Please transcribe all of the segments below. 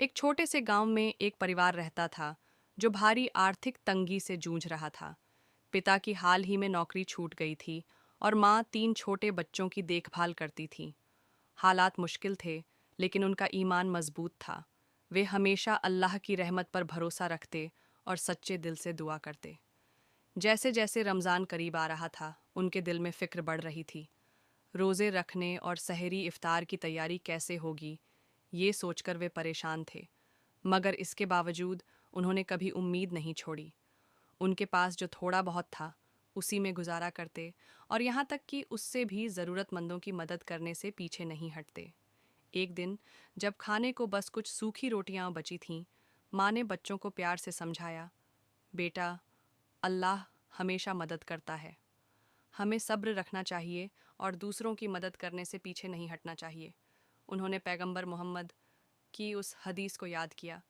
एक छोटे से गांव में एक परिवार रहता था जो भारी आर्थिक तंगी से जूझ रहा था। पिता की हाल ही में नौकरी छूट गई थी और माँ 3 छोटे बच्चों की देखभाल करती थी। हालात मुश्किल थे, लेकिन उनका ईमान मजबूत था। वे हमेशा अल्लाह की रहमत पर भरोसा रखते और सच्चे दिल से दुआ करते। जैसे जैसे रमज़ान करीब आ रहा था, उनके दिल में फ़िक्र बढ़ रही थी। रोज़े रखने और सहरी इफ्तार की तैयारी कैसे होगी, ये सोचकर वे परेशान थे। मगर इसके बावजूद उन्होंने कभी उम्मीद नहीं छोड़ी। उनके पास जो थोड़ा बहुत था, उसी में गुजारा करते और यहाँ तक कि उससे भी ज़रूरतमंदों की मदद करने से पीछे नहीं हटते। एक दिन जब खाने को बस कुछ सूखी रोटियां बची थीं, माँ ने बच्चों को प्यार से समझाया, बेटा, अल्लाह हमेशा मदद करता है। हमें सब्र रखना चाहिए और दूसरों की मदद करने से पीछे नहीं हटना चाहिए। उन्होंने पैगंबर मोहम्मद की उस हदीस को याद किया,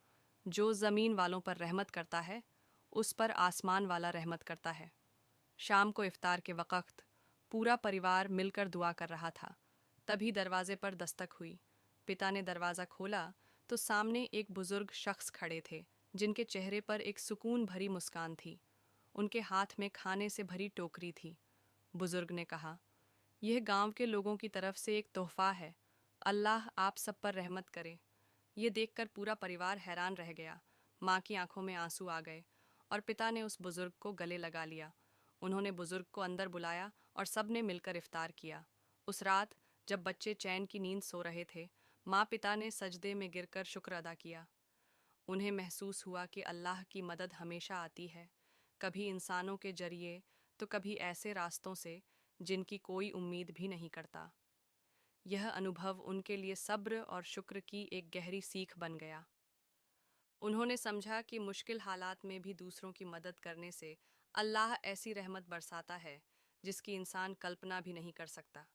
जो ज़मीन वालों पर रहमत करता है, उस पर आसमान वाला रहमत करता है। शाम को इफ्तार के वक़्त पूरा परिवार मिलकर दुआ कर रहा था। तभी दरवाजे पर दस्तक हुई। पिता ने दरवाज़ा खोला तो सामने एक बुजुर्ग शख्स खड़े थे, जिनके चेहरे पर एक सुकून भरी मुस्कान थी। उनके हाथ में खाने से भरी टोकरी थी। बुजुर्ग ने कहा, यह गांव के लोगों की तरफ से एक तोहफा है। अल्लाह आप सब पर रहमत करे। ये देखकर पूरा परिवार हैरान रह गया। माँ की आंखों में आंसू आ गए और पिता ने उस बुजुर्ग को गले लगा लिया। उन्होंने बुजुर्ग को अंदर बुलाया और सबने मिलकर इफ्तार किया। उस रात जब बच्चे चैन की नींद सो रहे थे, माँ पिता ने सजदे में गिरकर शुक्र अदा किया। उन्हें महसूस हुआ कि अल्लाह की मदद हमेशा आती है, कभी इंसानों के जरिए तो कभी ऐसे रास्तों से जिनकी कोई उम्मीद भी नहीं करता। यह अनुभव उनके लिए सब्र और शुक्र की एक गहरी सीख बन गया। उन्होंने समझा कि मुश्किल हालात में भी दूसरों की मदद करने से अल्लाह ऐसी रहमत बरसाता है जिसकी इंसान कल्पना भी नहीं कर सकता।